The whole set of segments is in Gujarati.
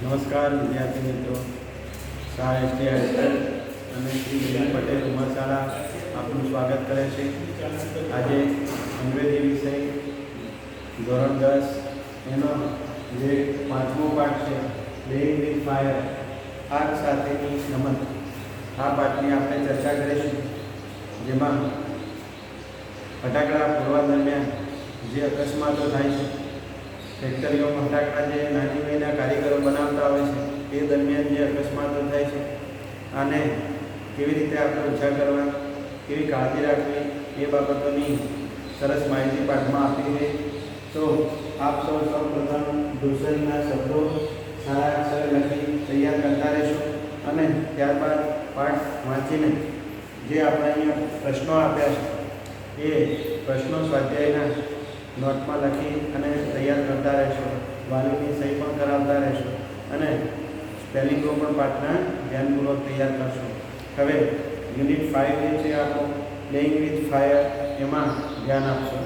નમસ્કાર વિદ્યાર્થી મિત્રો, શાળા એસટી હાઈસ્કૂલ અને શ્રી વિજય પટેલ ઉમર શાળા આપનું સ્વાગત કરે છે. આજે અંગ્રેજી વિષય ધોરણ 10 એનો જે 5મો પાઠ છે, પ્લેઇંગ વિથ ફાયર, આગ સાથેની રમત, આ પાઠની આપણે ચર્ચા કરીશું. જેમાં ફટાકડા ફોડવા દરમિયાન જે અકસ્માતો થાય છે, ફેક્ટરીઓમાં ફટાકડા જે નાની વયના કારીગરો બનાવતા હોય છે, તે દરમિયાન જે અકસ્માતો થાય છે, આને કેવી રીતે આપણે ઓછા કરવા, કેવી કાળજી રાખવી, એ બાબતોની સરસ માહિતી પાઠમાં આપી છે. તો આપ સૌ પ્રથમ દૂસરીના શબ્દો સારા અક્ષરે લખી તૈયાર કરતા રહેશો અને ત્યારબાદ પાઠ વાંચીને જે આપણે અહીંયા પ્રશ્નો આપ્યા છે એ પ્રશ્નો સ્વાધ્યાયના નોટમાં લખી અને તૈયાર કરતા રહેશો. વાલીની સહી પણ કરાવતા રહેશો અને સ્પેલિંગો પણ પાઠના ધ્યાનપૂર્વક તૈયાર કરશો. હવે યુનિટ 5 જે છે આપણો પ્લેઇંગ વિથ ફાયર, એમાં ધ્યાન આપશો.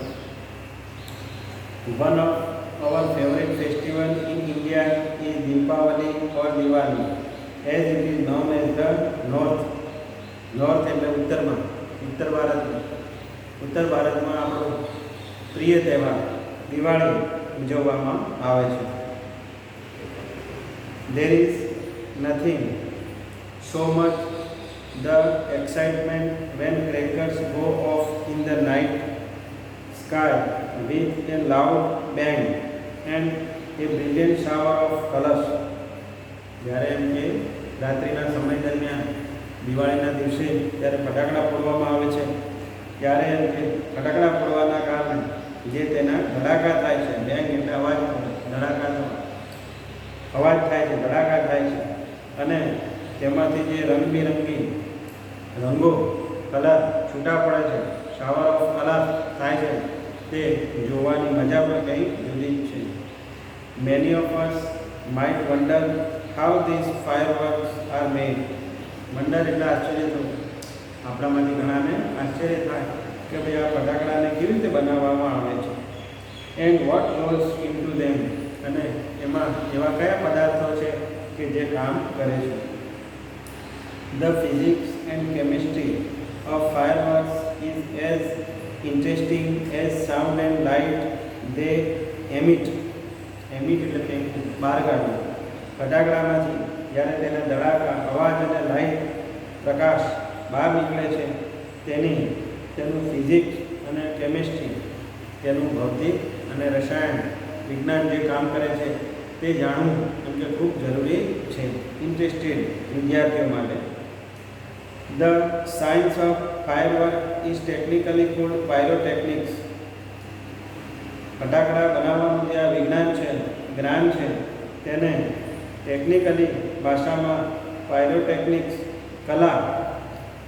One of our favorite festival in India is Deepavali or Diwali, as it is known as the North. North એટલે ઉત્તરમાં, ઉત્તર ભારતમાં આપણો પ્રિય તહેવાર દિવાળી ઉજવવામાં આવે છે. There is nothing so much the excitement when crackers go off in the night sky with a loud bang and a brilliant shower of colors. જ્યારે એમ કે રાત્રિના સમય દરમિયાન દિવાળીના દિવસે જ્યારે ફટાકડા ફોડવામાં આવે છે, ત્યારે એમ કે ફટાકડા ફોડવાના કારણે જે તેના ધડાકા થાય છે, બેંગ એટલે અવાજ, ધડાકા અવાજ થાય છે, ધડાકા થાય છે, અને તેમાંથી જે રંગબેરંગી રંગો, કલર છૂટા પડે છે, શાવર ઓફ કલર થાય છે, તે જોવાની મજા પણ કંઈ જુદી જ છે. Many of us might wonder how this fireworks are made. Wonder એટલે આશ્ચર્ય થવું. આપણામાંથી ઘણાને આશ્ચર્ય થાય કે ભાઈ આ ફટાકડાને કેવી રીતે બનાવવામાં આવે છે. એન્ડ વોટ ગોઝ ઇનટુ ધેમ, અને એમાં એવા કયા પદાર્થો છે કે જે કામ કરે છે. The physics and chemistry of fireworks is as interesting as sound and light they emit. Emit એટલે કે બહાર કાઢવું. ફટાકડામાંથી જ્યારે તેના ધડાકા, અવાજ અને લાઇટ, પ્રકાશ બહાર નીકળે છે, તેનું ફિઝિક્સ અને કેમિસ્ટ્રી, તેનું ભૌતિક અને રસાયણ વિજ્ઞાન જે કામ કરે છે તે જાણવું એમ કે ખૂબ જરૂરી છે ઇન્ટરેસ્ટેડ વિદ્યાર્થીઓ માટે. The science of firework is technically cold pyrotechnics. ફટાકડા બનાવવાનું જે આ વિજ્ઞાન છે, જ્ઞાન છે, તેને ટેકનિકલી ભાષામાં પાયરોટેકનિક્સ, કલા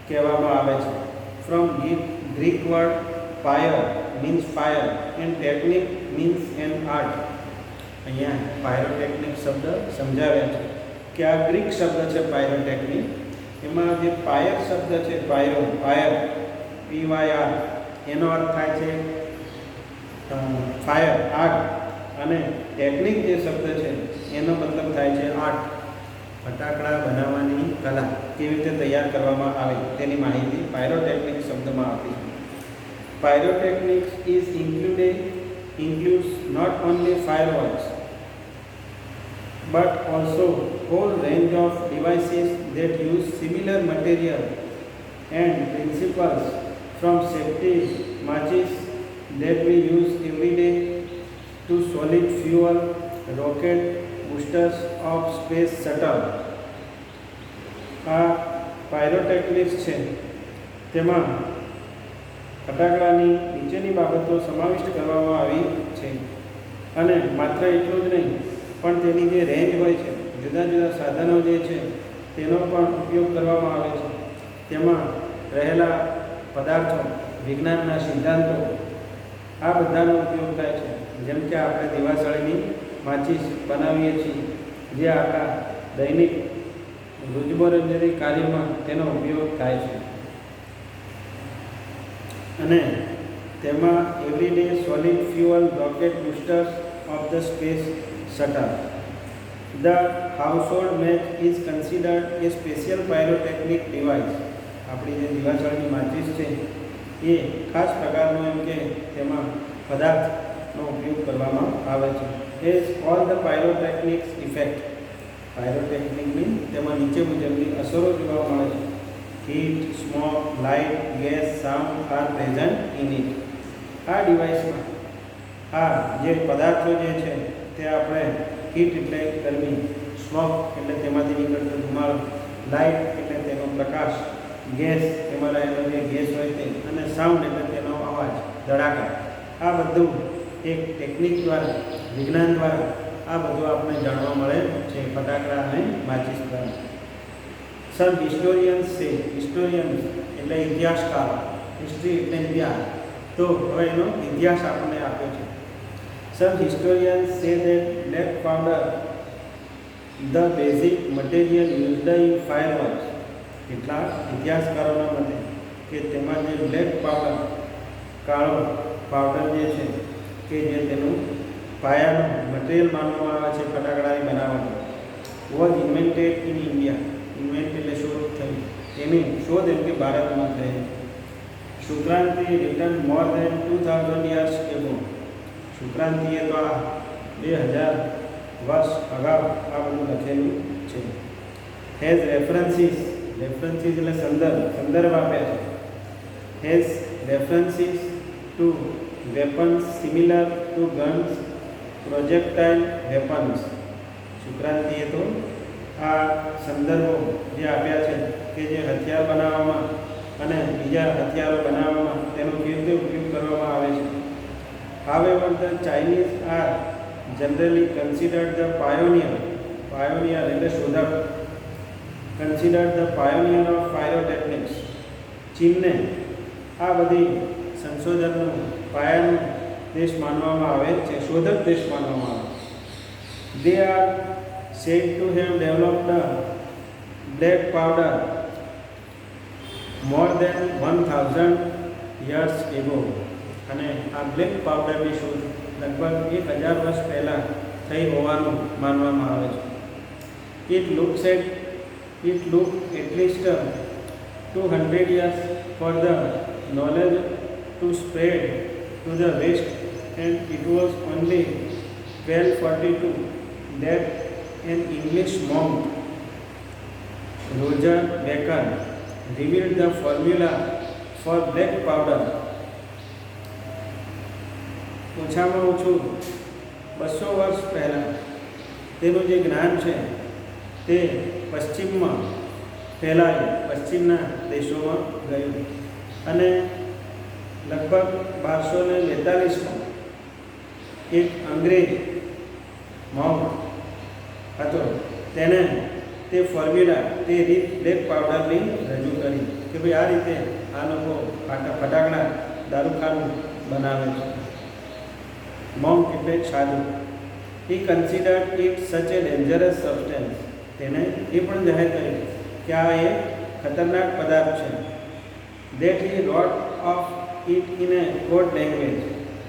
કહેવામાં આવે છે. From Greek word પાયર means fire and technique means N art. અહીંયા પાયરોટેકનિક શબ્દ સમજાવ્યા છે કે આ ગ્રીક શબ્દ છે પાયરોટેકનિક. એમાં જે પાયર શબ્દ છે, પાયર PYR, એનો અર્થ થાય છે ફાયર, આગ, અને ટેકનિક જે શબ્દ છે એનો મતલબ થાય છે આર્ટ. ફટાકડા બનાવવાની કલા કેવી રીતે તૈયાર કરવામાં આવે તેની માહિતી પાયરોટેકનિક શબ્દમાં આપી છે. Pyrotechnics is includes not only fireworks but also whole range of devices that use similar material and principles, from safety matches that we use every day to solid fuel rocket boosters of space shuttle. આ પાયરોટેકનિક્સ છે, તેમાં ફટાકડાની નીચેની બાબતો સમાવિષ્ટ કરવામાં આવી છે. અને માત્ર એટલું જ નહીં, પણ તેની જે રેન્જ હોય છે, જુદા જુદા સાધનો જે છે તેનો પણ ઉપયોગ કરવામાં આવે છે. તેમાં રહેલા પદાર્થો, વિજ્ઞાનના સિદ્ધાંતો, આ બધાનો ઉપયોગ થાય છે. જેમ કે આપણે દિવાસળીની માચીસ બનાવીએ છીએ, જે આપણા દૈનિક રોજબરોજની કાર્યમાં તેનો ઉપયોગ થાય છે. અને તેમાં everyday solid fuel rocket boosters of the space shuttle, The household match is considered a special pyrotechnic device. આપણી જે દિવાસળની માચીસ છે એ ખાસ પ્રકારનો એમ કે તેમાં પદાર્થનો ઉપયોગ કરવામાં આવે છે. As all the pyrotechnics effect, પાયરોટેકનિકની તેમાં નીચે મુજબની અસરો જોવા મળે છે. Heat, smoke, light, gas, sound are present in it. આ ડિવાઇસમાં આ જે પદાર્થો જે છે તે આપણે હીટ એટલે ગરમી, સ્મોક એટલે તેમાંથી નીકળતો ધુમાડો, લાઇટ એટલે તેનો પ્રકાશ, ગેસ તેમાં રહેલો જે ગેસ હોય તે, અને સાઉન્ડ એટલે તેનો અવાજ, ધડાકા, આ બધું એક ટેકનિક દ્વારા, વિજ્ઞાન દ્વારા આ બધું આપણે જાણવા મળે છે ફટાકડા અને માચીસ દ્વારા. સમ હિસ્ટોરિયન્સ છે, હિસ્ટોરિયન્સ એટલે ઇતિહાસકારો, હિસ્ટ્રી એટલે ઇતિહાસ, તો હવે એનો ઇતિહાસ આપણને આપ્યો છે. Some historians say that black powder the basic material used in fireworks. કેટલાક ઇતિહાસકારોના મતે કે તેમાં જે બ્લેક પાવડર, કાળો પાવડર જે છે કે જે તેનું પાયાનું મટીરિયલ માનવામાં આવે છે ફટાકડાની બનાવટ, was invented in India. Invent એટલે શોધ થઈ, એની શોધ એમ કે ભારતમાં થઈ. શુક્રાંતિ રિટર્ન મોર દેન 2000 years ago. શુક્રાંતિએ તો આ 2000 વર્ષ અગાઉ આ બધું લખેલું છે. હેઝ રેફરન્સીસ, રેફરન્સીસ એટલે સંદર્ભ આપ્યા છે. Has references to weapons similar to guns, projectile weapons. શુક્રાંતિએ તો આ સંદર્ભો જે આપ્યા છે કે જે હથિયાર બનાવવામાં અને બીજા હથિયારો બનાવવામાં તેનો કેવી રીતે ઉપયોગ કરવામાં આવે છે. However, the Chinese are generally considered the pioneer, pioneer એટલે શોધક, considered the pioneer of pyrotechnics. ચીનને આ બધી સંશોધનનું પાયાનું દેશ માનવામાં આવે છે, શોધક દેશ માનવામાં આવે. They are said to have developed the black powder more than 1000 years ago. અને આ બ્લેક પાવડરની શોધ લગભગ 1000 વર્ષ પહેલાં થઈ હોવાનું માનવામાં આવે છે. It looks at least 200 years for the knowledge to spread to the west, and it was only 1242 that an English monk, Roger Bacon, revealed the formula for black powder. ઓછામાં ઓછું 200 વર્ષ પહેલાં તેનું જે જ્ઞાન છે તે પશ્ચિમમાં ફેલાયું, પશ્ચિમના દેશોમાં ગયું, અને લગભગ 1242માં એક અંગ્રેજ મોંક હતો, તેને તે ફોર્મ્યુલા, તે રીત બ્લેક પાવડરની રજૂ કરી કે ભાઈ આ રીતે આ લોકો ફટાકડા, દારૂખાનું બનાવે છે. મોંક એટલે સાધુ. He considered it such a dangerous substance. તેને એ પણ જાહેર કર્યું કે આ એક ખતરનાક પદાર્થ છે. That he wrote of it in a code language.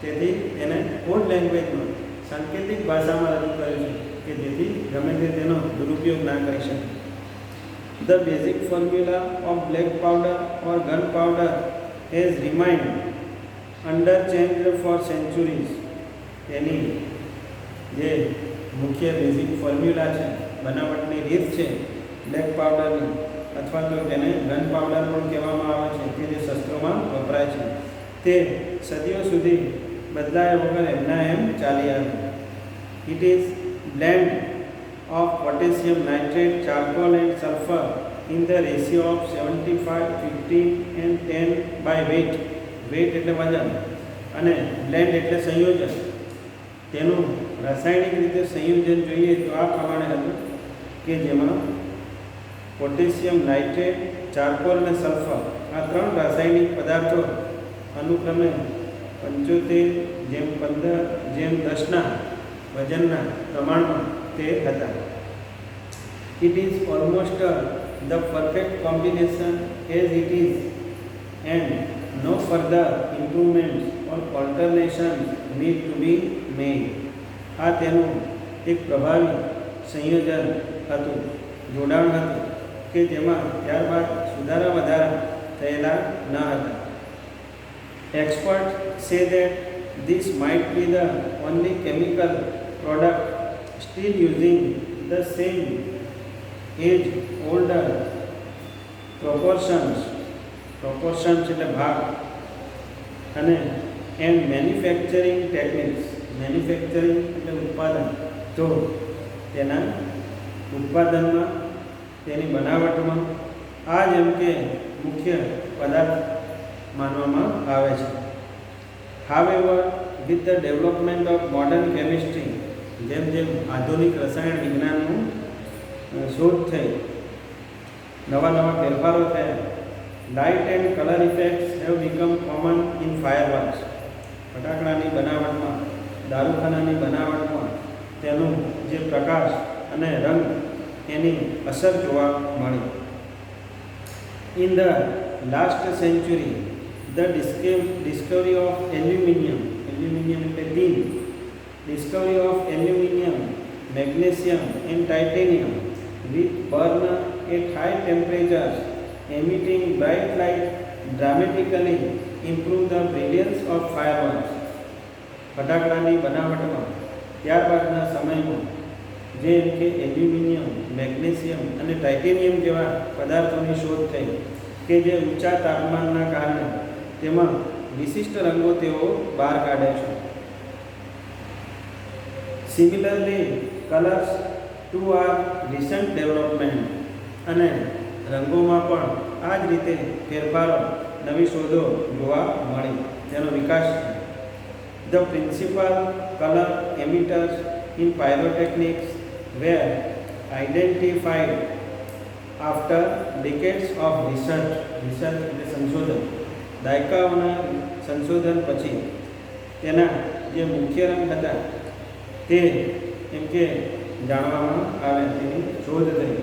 તેથી તેને કોડ લેંગ્વેજમાં, સાંકેતિક ભાષામાં રજૂ કર્યું છે કે જેથી ગમે તે તેનો દુરુપયોગ ના કરી શકે. The basic formula of black powder or gunpowder has remained unchanged for centuries. તેની જે મુખ્ય બેઝિક ફોર્મ્યુલા છે, બનાવટની રીત છે બ્લેક પાવડરની, અથવા તો તેને ગન પાવડર પણ કહેવામાં આવે છે કે જે શસ્ત્રોમાં વપરાય છે, તે સદીઓ સુધી બદલાયા વગર એમના એમ ચાલી આવે. It is blend of potassium nitrate, charcoal and sulphur in the ratio of 75, 15 and 10 by weight. Weight એટલે વજન અને બ્લેન્ડ એટલે સંયોજન. તેનું રાસાયણિક રીતે સંયોજન જોઈએ તો આ પ્રમાણે હતું કે જેમાં પોટેશિયમ નાઇટ્રેટ, ચારકોલ અને સલ્ફર આ 3 રાસાયણિક પદાર્થો અનુક્રમે 75:15:10ના વજનના પ્રમાણમાં તે હતા. It is almost the perfect combination as it is, and no further improvements or alternation need to be made. આ તેનું એક પ્રભાવી સંયોજન હતું, જોડાણ હતું કે જેમાં ત્યારબાદ સુધારા વધારા થયેલા ન હતા. Experts say that this might be the only chemical product still using the same age-older proportions એટલે ભાગ અને and manufacturing techniques. મેન્યુફેક્ચરિંગ એટલે ઉત્પાદન. તો તેના ઉત્પાદનમાં, તેની બનાવટમાં આ જેમ કે મુખ્ય પદાર્થ માનવામાં આવે છે. However, with the development of modern chemistry, જેમ જેમ આધુનિક રસાયણ વિજ્ઞાનનું શોધ થઈ, નવા નવા ફેરફારો થયા, light and colour effects have become common in fireworks. ફટાકડાની બનાવટમાં, દારૂખાનાની બનાવટમાં તેનું જે પ્રકાશ અને રંગ એની અસર જોવા મળી. In the last century the discovery of aluminium એટલે tin, discovery of aluminium, magnesium and titanium which burn at high temperatures emitting bright light dramatically improve the brilliance of fireworks. ફટાકડાની બનાવટમાં ત્યારબાદના સમયમાં જેમ કે એલ્યુમિનિયમ, મેગ્નેશિયમ અને ટાઇટેનિયમ જેવા પદાર્થોની શોધ થઈ કે જે ઊંચા તાપમાનના કારણે તેમાં વિશિષ્ટ રંગો તેઓ બહાર કાઢે છે. Similarly colours too are recent development, અને રંગોમાં પણ આ જ રીતે ફેરફારો, નવી શોધો જોવા મળી, તેનો વિકાસ છે. The principal colour emitters in pyrotechnics were identified after decades of research એટલે સંશોધન. દાયકાઓના સંશોધન પછી તેના જે મુખ્ય રંગ હતા તે એમ કે જાણવામાં આવે, તેની શોધ થઈ.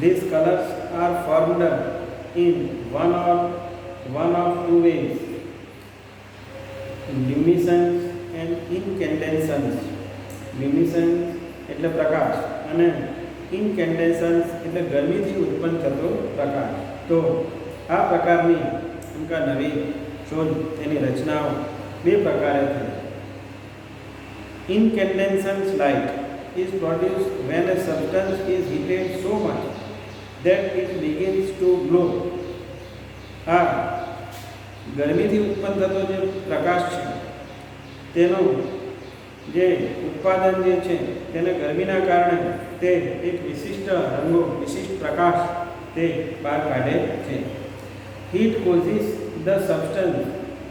These colors are formed in one of two ways, luminescence and incandescence. luminescence એટલે પ્રકાશ અને incandescence એટલે ગરમીથી ઉત્પન્ન થતો પ્રકાશ. તો આ પ્રકારની નવી શોધ, તેની રચનાઓ બે પ્રકારે થઈ. Incandescent light is produced when a substance is heated so much that it begins to glow. આ ગરમીથી ઉત્પન્ન થતો જે પ્રકાશ છે તેનું જે ઉત્પાદન જે છે તેને ગરમીના કારણે તે એક વિશિષ્ટ રંગો, વિશિષ્ટ પ્રકાશ તે બહાર કાઢે છે. Heat causes the substance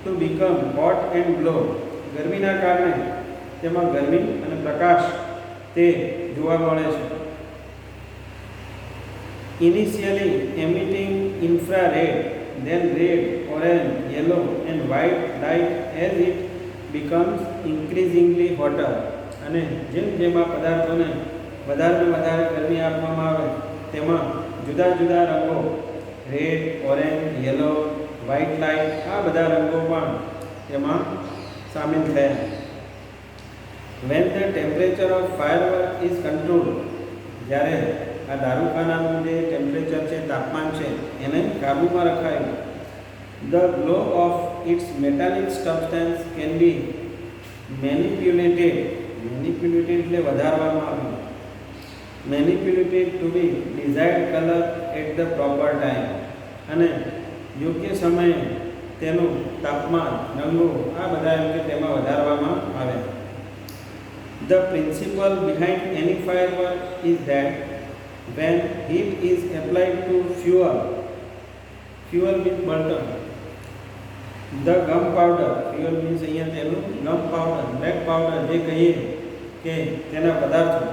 to become hot and glow. ગરમીના કારણે તેમાં ગરમી અને પ્રકાશ તે જોવા મળે છે. Initially emitting infrared, then red, orange, yellow and white light as it becomes increasingly hotter. અને જેમ જેમ આ પદાર્થોને વધારે વધારે ગરમી આપવામાં આવે તેમાં જુદા જુદા રંગો, red, orange, yellow, white light, આ બધા રંગો પણ તેમાં સામેલ થયા. When the temperature of firework is controlled, જ્યારે આ દારૂખાનાનું જે ટેમ્પરેચર છે, તાપમાન છે, એને કાબૂમાં રખાયું, the glow of its metallic substance can be manipulated એટલે વધારવામાં આવ્યું, manipulated to be desired color at the proper time. અને યોગ્ય સમયે તેનું તાપમાન, રંગો આ બધા એમ કે તેમાં વધારવામાં આવે. The principle behind any firework is that when heat is applied to fuel means burner, the gunpowder, fuel means અહીંયા તેનું gunpowder, black powder જે કહીએ કે તેના પદાર્થો,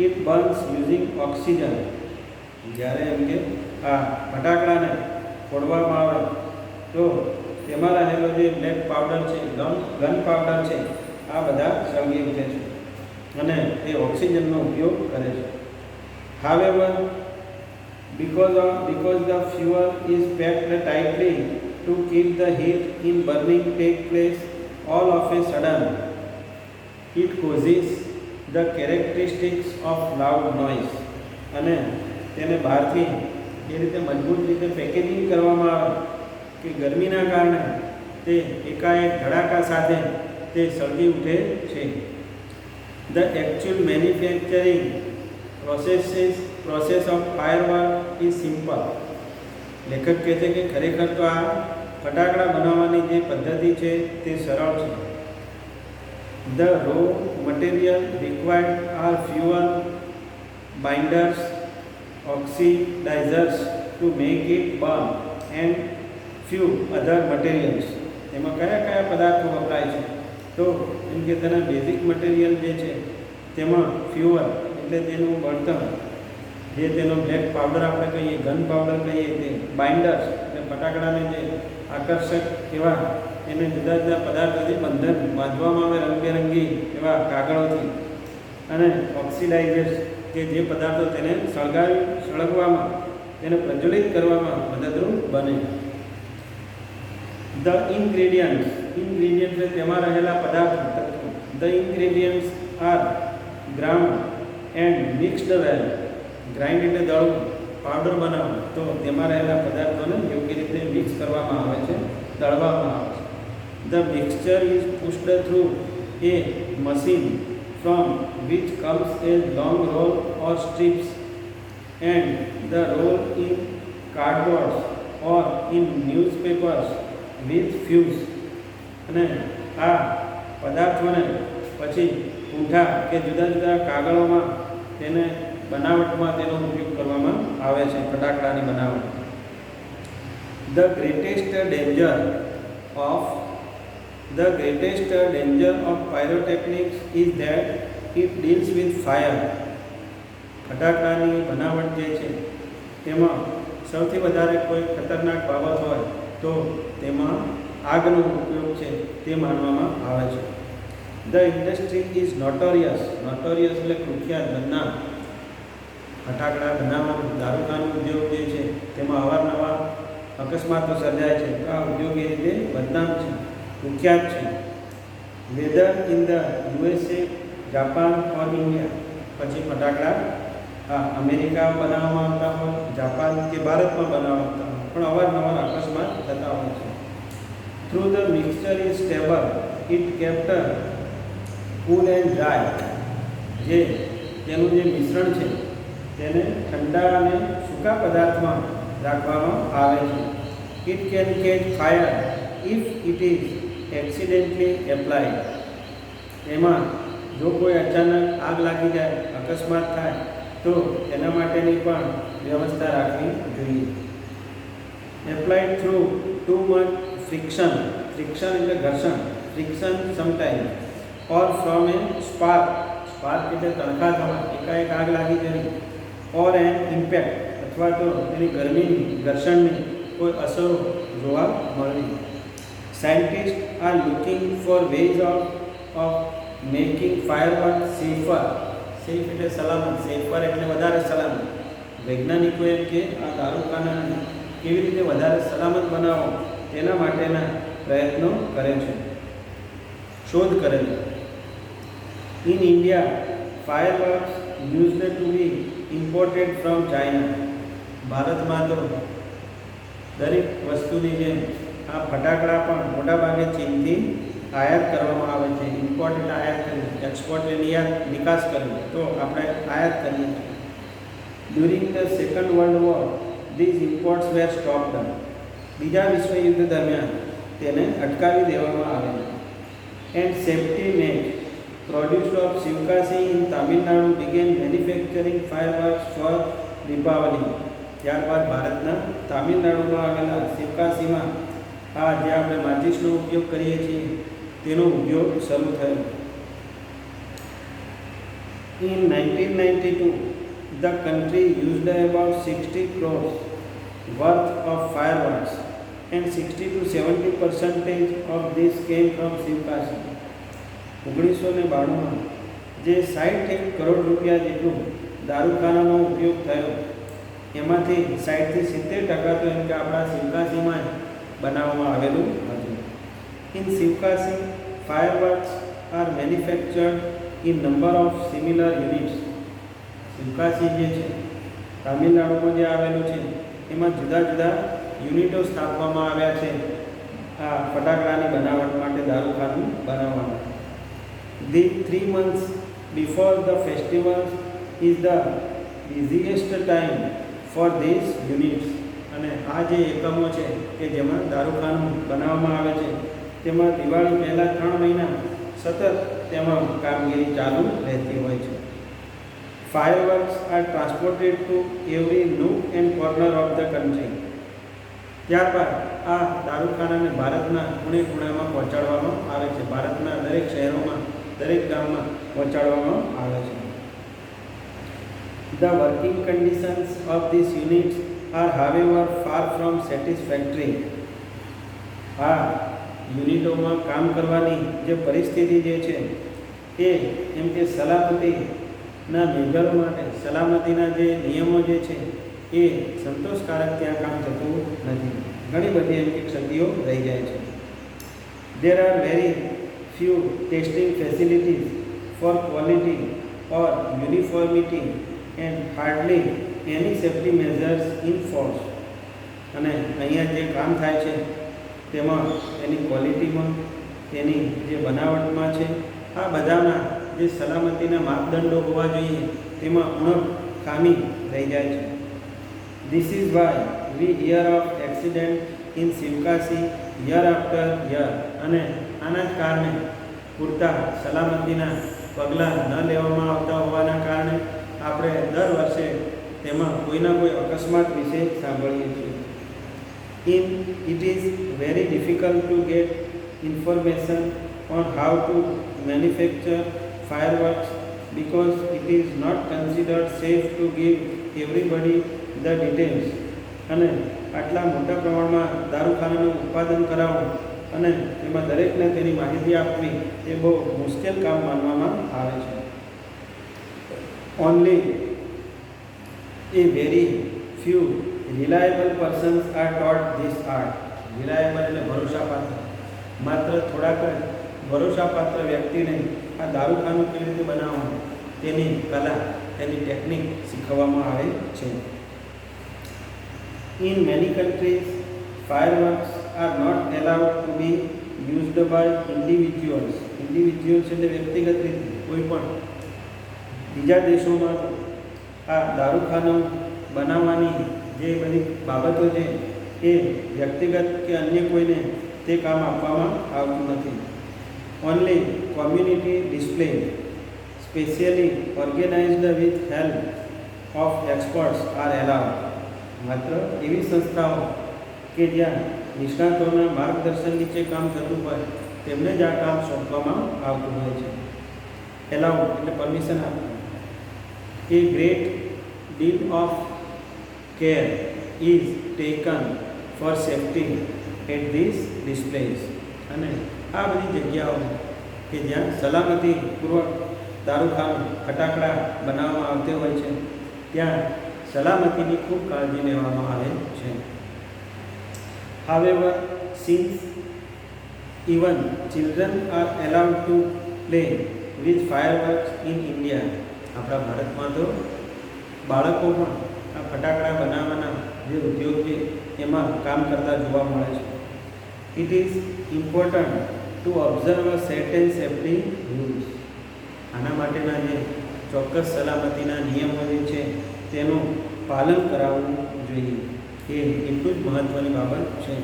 it burns using oxygen. જ્યારે એમ કે આ ફટાકડાને ફોડવામાં આવે તો તેમાં રહેલો જે બ્લેક પાવડર છે, ગન પાવડર છે, આ બધા સળગી ઉઠે છે અને તે ઓક્સિજનનો ઉપયોગ કરે છે. However, because the fuel is packed tightly to keep the heat in burning take place all of a sudden, it causes the characteristics of loud noise, અને તેને બહારથી એ રીતે મજબૂત રીતે પેકેજિંગ કરવામાં આવે કે ગરમીના કારણે તે એકાએક ધડાકા સાથે તે સળગી ઉઠે છે. The actual manufacturing process of firework is simple. લેખક કહે છે કે ખરેખર તો આ ફટાકડા બનાવવાની જે પદ્ધતિ છે તે સરળ છે. The raw material required are fuel, binders, oxidizers to make it burn and few other materials. એમાં કયા કયા પદાર્થો વપરાય છે? તો એમ કે તેના બેઝિક મટીરિયલ જે છે તેમાં ફ્યુઅલ એટલે તેનું બળતણ, જે તેનો બ્લેક પાવડર આપણે કહીએ, ગન પાવડર કહીએ, તે બાઇન્ડર્સ એટલે ફટાકડાને જે આકર્ષક એવા એને જુદા જુદા પદાર્થોથી બંધન બાંધવામાં આવે રંગબેરંગી એવા કાગળોથી, અને ઓક્સિડાઇઝર્સ કે જે પદાર્થો તેને સળગવામાં તેને પ્રજ્વલિત કરવામાં મદદરૂપ બને. ધ ઇન્ગ્રેડિયન્ટ્સ તેમાં રહેલા પદાર્થો તત્વો. The ingredients are ground and mixed well. Grind એટલે દળવું, પાવડર બનાવવું, તો તેમાં રહેલા પદાર્થોને યોગ્ય રીતે મિક્સ કરવામાં આવે છે, દળવામાં આવે છે. The mixture is pushed through a machine from which comes a long roll or strips, and the roll in cardboard or in newspapers with fuse. અને આ પદાર્થોને પછી ઊંઠા કે જુદા જુદા કાગળોમાં તેને બનાવટમાં તેનો ઉપયોગ કરવામાં આવે છે, ફટાકડાની બનાવટ. The greatest danger of pyrotechnics is that it deals with fire. ફટાકડાની બનાવટ જે છે તેમાં સૌથી વધારે કોઈ ખતરનાક બાબત હોય તો તેમાં આગનો ઉપયોગ છે તે માનવામાં આવે છે. ધ ઇન્ડસ્ટ્રી ઇઝ નોટોરિયસ એટલે કુખ્યાત, બદનામ. ફટાકડા બનાવવાનું દારૂખાનો ઉદ્યોગ જે છે તેમાં અવારનવાર અકસ્માતો સર્જાય છે. આ ઉદ્યોગ એ રીતે બદનામ છે, કુખ્યાત છે. Whether in the USA, Japan or India. પછી ફટાકડા અમેરિકા બનાવવામાં આવતા હોય, જાપાન કે ભારતમાં બનાવવામાં આવતા હોય, પણ અવારનવાર અકસ્માત થતા હોય છે. Through the mixture is stable, it kept cool and dry. જે તેનું જે મિશ્રણ છે તેને ઠંડા અને સૂકા પદાર્થમાં રાખવામાં આવે છે. It can catch fire if it is accidentally applied. એમાં જો કોઈ અચાનક આગ લાગી જાય, અકસ્માત થાય તો એના માટેની પણ વ્યવસ્થા રાખવી જોઈએ. Applied through too much friction એટલે ઘર્ષણ, friction sometime, or from A spark એટલે તણખા થવા, એકાએક આગ લાગી જવી, ઓર એન ઇમ્પેક્ટ અથવા તો તેની ગરમીની, ઘર્ષણની કોઈ અસરો જોવા મળવી. Scientist are looking for ways of making firework safer. Safe એટલે સલામત, સેફર એટલે વધારે સલામત. વૈજ્ઞાનિકો એમ કે આ દારૂખાનાને કેવી રીતે વધારે સલામત બનાવો તેના માટેના પ્રયત્નો કરે છે, શોધ કરે છે. In India fireworks used to be imported from China. ભારતમાં તો દરેક વસ્તુની જેમ આ ફટાકડા પણ મોટાભાગે ચીનથી આયાત કરવામાં આવે છે. ઇમ્પોર્ટ એટલે આયાત કરવી, એક્સપોર્ટ એટલે નિકાસ કરવી, તો આપણે આયાત કરીએ છીએ. During the second world war these imports were stopped. બીજા વિશ્વયુદ્ધ દરમિયાન તેને અટકાવી દેવામાં આવેલા. And safety net produced of Sivakasi in Tamil Nadu began manufacturing fireworks for Deepavali. ત્યારબાદ ભારતના તામિલનાડુમાં આવેલા શિવકાશીમાં આ જે આપણે માચિસનો ઉપયોગ કરીએ છીએ તેનો ઉપયોગ શરૂ થયો. In 1992 the country used about 60 crores worth of fireworks and 60 to 70% of this came from Sivakasi. 1992માં જે 60 કરોડ રૂપિયા જેટલું દારૂખાનાનો ઉપયોગ થયો એમાંથી 60 થી 70% તો એમ કે આપણા શિવકાશીમાં બનાવવામાં આવેલું હતું. In Sivakasi fireworks are manufactured in number of similar units. Sivakasi જે છે તામિલનાડુમાં જે આવેલું છે એમાં જુદા જુદા યુનિટો સ્થાપવામાં આવ્યા છે આ ફટાકડાની બનાવટ માટે, દારૂખાનું બનાવવા માટે. The 3 months before the festival is the busiest time for these units. અને આ જે એકમો છે કે જેમાં દારૂખાનું બનાવવામાં આવે છે તેમાં દિવાળી પહેલાં 3 મહિના સતત તેમાં કામગીરી ચાલુ રહેતી હોય છે. Fireworks are transported to every nook and corner of the country. ત્યારબાદ આ દારૂખાનાને ભારતના ખૂણે ખૂણામાં પહોંચાડવામાં આવે છે. ભારતના દરેક શહેરોમાં, દરેક ગામમાં પહોંચાડવામાં આવે છે. The working conditions of these units are however far from satisfactory. આ યુનિટોમાં કામ કરવાની જે પરિસ્થિતિ જે છે એ એમ કે સલામતીના મેજરો માટે, સલામતીના જે નિયમો જે છે એ સંતોષકારક ત્યાં કામ થતું નથી. ઘણી બધી એમ કે ક્ષતિઓ રહી જાય છે. There are very few testing facilities for quality or uniformity and hardly any safety measures in force. અને અહીંયા જે કામ થાય છે તેમાં તેની ક્વોલિટીમાં, તેની જે બનાવટમાં છે, આ બધાના જે સલામતીના માપદંડો હોવા જોઈએ તેમાં ઉણપ, ખામી રહી જાય છે. This is why we hear of accident in Sivakasi year after year. અને આના જ કારણે પૂરતા સલામતીના પગલાં ન લેવામાં આવતા હોવાના કારણે આપણે દર વર્ષે તેમાં કોઈના કોઈ અકસ્માત વિશે સાંભળીએ છીએ. It is very difficult to get information on how to manufacture fireworks because it is not considered safe to give everybody the details. અને આટલા મોટા પ્રમાણમાં દારૂખાનાનું ઉત્પાદન કરાવવું અને તેમાં દરેકને તેની માહિતી આપવી એ બહુ મુશ્કેલ કામ માનવામાં આવે છે. Only a very few reliable persons are taught this art. Reliable એટલે ભરોસાપાત્ર. માત્ર થોડાક જ ભરોસાપાત્ર વ્યક્તિને આ દારૂખાનું કેવી રીતે બનાવવાનું તેની કલા, તેની ટેકનિક શીખવવામાં આવે છે. In many countries, fireworks are not allowed to be used by individuals. Individuals એટલે વ્યક્તિગત રીતે કોઈ પણ. બીજા દેશોમાં આ દારૂખાનું બનાવવાની જે બધી બાબતો છે એ વ્યક્તિગત કે અન્ય કોઈને તે કામ આપવામાં આવતું નથી. Only community display, specially organized with help of experts are allowed. માત્ર એવી સંસ્થાઓ કે જ્યાં નિષ્ણાતોના માર્ગદર્શન નીચે કામ થતું હોય તેમને જ આ કામ સોંપવામાં આવતું હોય છે. એલાઉડ એટલે પરમિશન આપવું. A great deal of care is taken for safety at these displays. અને આ બધી જગ્યાઓ કે જ્યાં સલામતીપૂર્વક દારૂખાનું, ફટાકડા બનાવવામાં આવતા હોય છે ત્યાં સલામતીની ખૂબ કાળજી લેવામાં આવે છે. However, since even children are allowed to play with fireworks in India, આપણા ભારતમાં તો બાળકો પણ આ ફટાકડા બનાવવાના જે ઉદ્યોગ છે એમાં કામ કરતા જોવા મળે છે. It is important to observe a certain safety rules. આના માટેના જે ચોક્કસ સલામતીના નિયમો જે છે તેનું પાલન કરાવવું જોઈએ. એ એટલું જ મહત્ત્વની બાબત છે.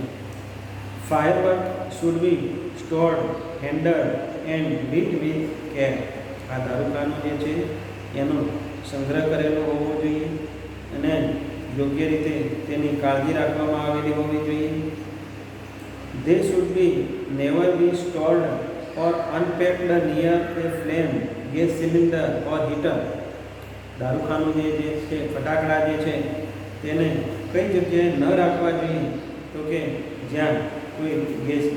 Firework should be stored, handled and lit with care. આ દારૂખાનું જે છે એનો સંગ્રહ કરેલો હોવો જોઈએ અને યોગ્ય રીતે તેની કાળજી રાખવામાં આવેલી હોવી જોઈએ. They should be never be stored or unpacked near a flame, gas cylinder or heater. દારૂખાનું જે છે, ફટાકડા જે છે તેને કઈ જગ્યાએ ન રાખવા જોઈએ તો કે જ્યાં કોઈ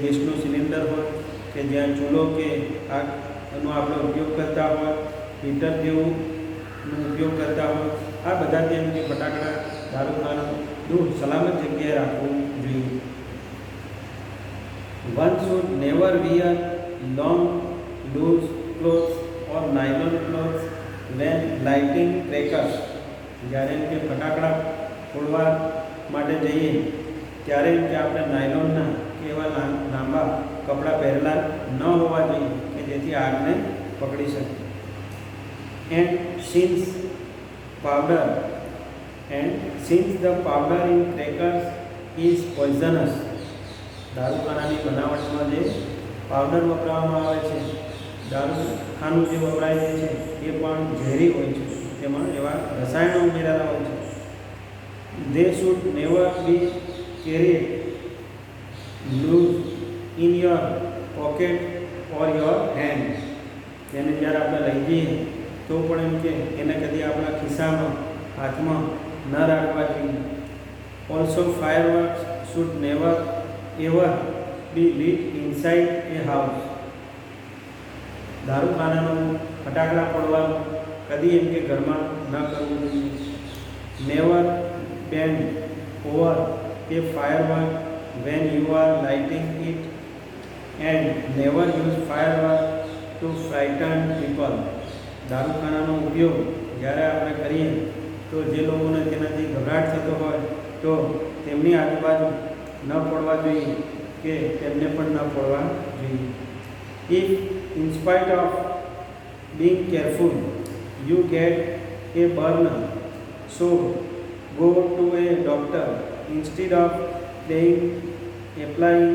ગેસનું સિલિન્ડર હોય કે જ્યાં ચૂલો કે આગનો આપણે ઉપયોગ કરતા હોય, હીટર જેવુંનો ઉપયોગ કરતા હોય, આ બધા જેમ કે ફટાકડા, દારૂખાનું દૂર સલામત જગ્યાએ રાખવું જોઈએ. One should never wear long, loose clothes or nylon cloths when lighting crackers. જ્યારે કે ફટાકડા ફોડવા માટે જઈએ ત્યારે કે આપણે નાયલોનના કે એવા લાંબા કપડાં પહેરેલા ન હોવા જોઈએ કે જેથી આગને પકડી શકે. And since the powder in crackers is poisonous. દારૂખાનાની બનાવટમાં જે પાવડર વપરાવવામાં આવે છે, દારૂખાનું જે વપરાય છે એ પણ ઝેરી હોય છે, તેમાં એવા રસાયણો ઉમેરેલા હોય છે. They should never be carried loose in your pocket or your hand. તેને જ્યારે આપણે લઈ જઈએ તો પણ એમ કે એને કદી આપણા ખિસ્સામાં હાથમાં ન રાખવા જોઈએ. Also fireworks should never ever be lit inside a house. દારૂખાનાનું ફટાકડા ફોડવાનું કદી એમ કે ઘરમાં ન કરવું જોઈએ. Never bend over a firework when you are lighting it, and never use firework to frighten people. દારૂખાનાનો ઉપયોગ જ્યારે આપણે કરીએ તો જે લોકોને તેનાથી ગભરાટ થતો હોય તો તેમની આજુબાજુ ન ફોડવા જોઈએ કે તેમને પણ ન ફોડવા જોઈએ. If in spite of being careful you get a burn, so go to a doctor instead of applying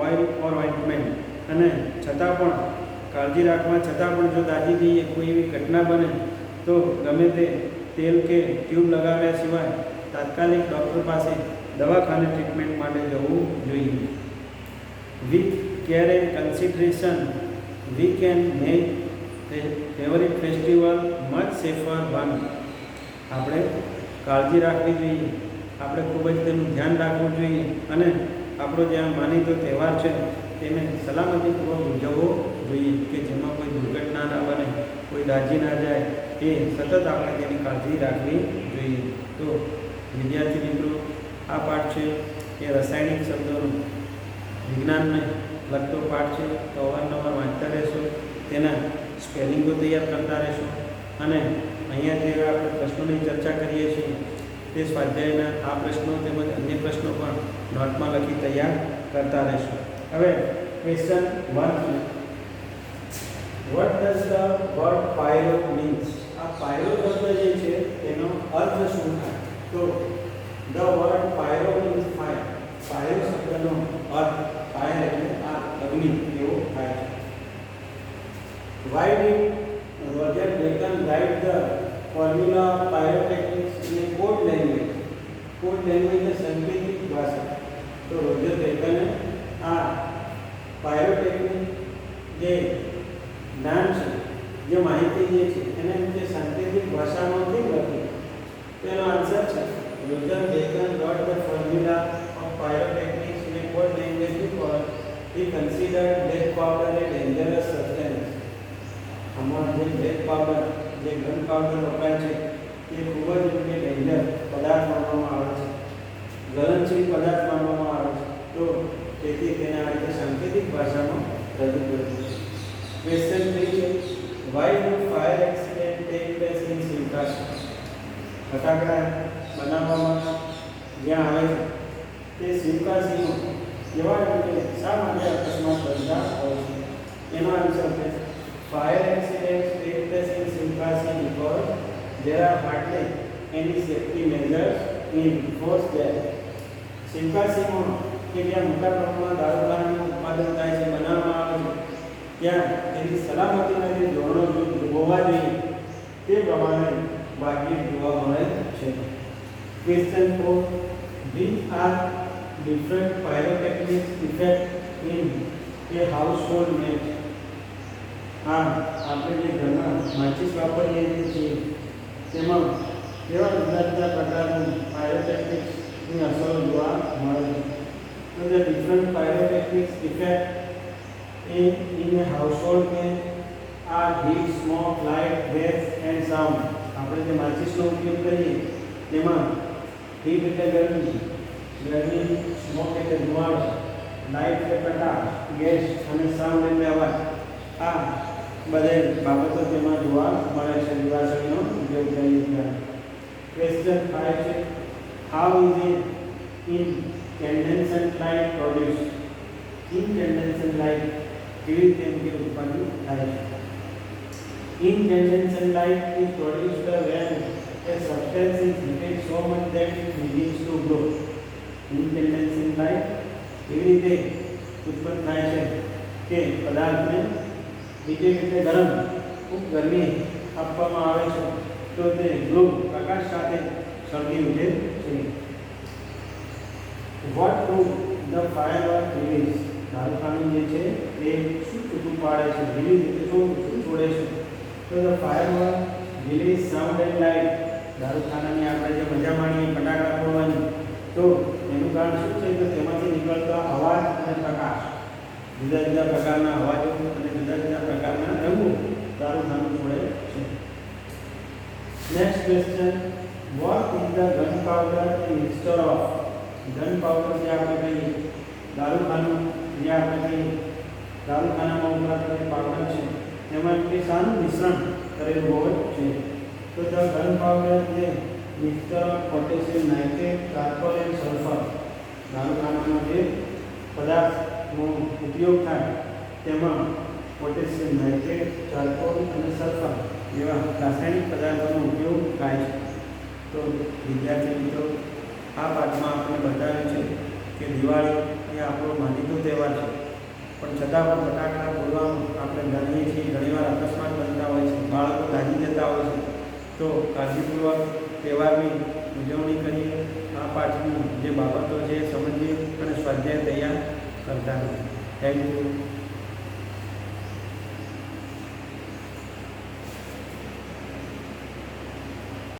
oil or ointment. અને છતાં પણ કાળજી રાખવા છતાં પણ જો દાજી જઈએ કોઈ એવી ઘટના બને તો ગમે તે તેલ કે ટ્યુબ લગાવ્યા સિવાય તાત્કાલિક ડૉક્ટર પાસે દવાખાને ટ્રીટમેન્ટ માટે જવું જોઈએ. With care and consideration we can make favourite festival much safer one. આપણે કાળજી રાખવી જોઈએ, આપણે ખૂબ જ તેનું ધ્યાન રાખવું જોઈએ અને આપણો જે આ માનીતો તહેવાર છે તેને સલામતીપૂર્વક ઉજવવો જોઈએ કે જેમાં કોઈ દુર્ઘટના ના બને, કોઈ દાઝી ના જાય, એ સતત આપણે તેની કાળજી રાખવી જોઈએ. તો વિદ્યાર્થી મિત્રો, આ પાઠ છે એ રાસાયણિક શબ્દોનું વિજ્ઞાનને લગતો પાઠ છે. તો અવારનવાર વાંચતા રહેશો, તેના સ્પેલિંગો તૈયાર કરતા રહેશો અને અહીંયા જે આપણે પ્રશ્નોની ચર્ચા કરીએ છીએ તે સ્વાધ્યાયના આ પ્રશ્નો તેમજ અન્ય પ્રશ્નો પણ નોટમાં લખી તૈયાર કરતા રહેશો. હવે question 1, what does the word પાયરો means? આ પાયરો શબ્દ જે છે તેનો અર્થ શું થાય? તો ધ વર્ડ પાયરો મીન્સ ફાયર. પાયરો શબ્દનો અર્થ ફાયર એટલે આ અગ્નિ એવો થાય છે. Why did Roger Bacon write the formula of pyrotechnics in a code language? Code language એ સાંકેતિક ભાષા. તો રોજર બેકને આ પાયરોટેકનિક જે જ્ઞાન છે, જે માહિતી જે છે એને જે સાંકેતિક ભાષામાંથી લખી. તેનો આન્સર છે Roger bacon wrote the formula of pyrotechnics in a code language because he considered black powder a dangerous substance. આમાં જે બ્લેક પાવડર, જે ગન પાવડર વપરાય છે તે ખૂબ જ ડેન્જર પદાર્થ માનવામાં આવે છે, જ્વલનશીલ પદાર્થ માનવામાં આવે છે. તો તેથી તેને આ રીતે સાંકેતિક ભાષામાં રજૂ કર્યું છે. ક્વેશ્ચન 3 છે, why do fire accident take place in Sivakasi? ફટાકડા બનાવવામાં જ્યાં આવે છે તે શિવકાશીમાં એવા રીતે શા માટે અકસ્માત બનતા હોય છે? એનો આન્સર છે fire accidents take place in Shivkashi because there are hardly any safety measures in force there. શિવકાશીમાં કે જ્યાં મોટા પ્રમાણમાં દારૂખાનાનું ઉત્પાદન થાય છે, બનાવવામાં આવે છે, ત્યાં તેની સલામતીના જે ધોરણો હોવા જોઈએ તે પ્રમાણે ભાગ્યે જોવા મળે છે. Question 4, which are different pyrotechnics effect in a household match? હા, આપણે જે ઘરમાં માચીસ વાપરીએ છીએ તેમાં કેવા જુદા જુદા પ્રકારની પાયરોટેકનિક્સની અસરો જોવા મળે છે. તો the different pyrotechnics effect in a household are heat, smoke, light, gas and sound. આપણે જે માચીસનો ઉપયોગ કરીએ તેમાં હીટ એટલે ગરમી, સ્મોક એટલે ધુમાડો, લાઇટ એટલે પ્રકાશ, ગેસ અને સાઉન્ડ એટલે અવાજ. આ બધે બાબતો તેમાં જોવા મળે છે દિવાસળીનો ઉપયોગ કરીએ ત્યારે. ક્વેશ્ચન 5 છે how is incandescent light produce. Incandescent light કેવી રીતે એમકે ઉત્પન્ન થાય છે. Incandescent light is produced when a substance is heated so much that it begins to glow. Incandescent light એવી રીતે ઉત્પન્ન થાય છે કે પદાર્થને રીતે ગરમ ખૂબ ગરમી આપવામાં આવે છે તો તે ગ્લો પ્રકાશ સાથે સળગી ઉઠે છે. What do the firework release? દારૂખાનું જે છે એ શું છૂટું પાડે છે, રિલીઝ એટલે શું છોડે છે. તો the firework release sound and light. દારૂખાનાની આપણે જે મજા માણીએ ફટાકડા ફોડવાની, તો એનું કારણ શું છે તો તેમાંથી નીકળતા અવાજ અને પ્રકાશ, જુદા જુદા પ્રકારના અવાજો અને જુદા જુદા પ્રકારના રંગો દારૂખાનું છોડે છે. Next question what is the gunpowder a mixture of? ગનપાવડર જે આપણે કહીએ, દારૂખાનું જે આપણે કહીએ, દારૂખાનામાં વપરાતો પાવડર છે તેમાં તે શાનું મિશ્રણ કરેલું હોય છે. તો ધ ગનપાવડર જે mixture of potassium nitrate, charcoal and sulphur. દારૂખાનામાં જે પદાર્થનો ઉપયોગ થાય તેમાં પોટેશિયમ નાઇટ્રેટ, ચારકોલ અને સલ્ફર જેવા રાસાયણિક પદાર્થોનો ઉપયોગ થાય છે. તો વિદ્યાર્થી મિત્રો, આ પાઠમાં આપણે બતાવ્યું છે કે દિવાળી એ આપણો માનીતો તહેવાર છે, પણ છતાં પણ ફટાકડા ફોડવામાં આપણે જાણીએ છીએ ઘણીવાર અકસ્માત બનતા હોય છે, બાળકો દાઝી જતા હોય છે. તો કાળજીપૂર્વક તહેવારની ઉજવણી કરીએ, આ પાઠની જે બાબતો છે સમજીએ અને સ્વાધ્યાય તૈયાર કરતા રહીએ. Thank you.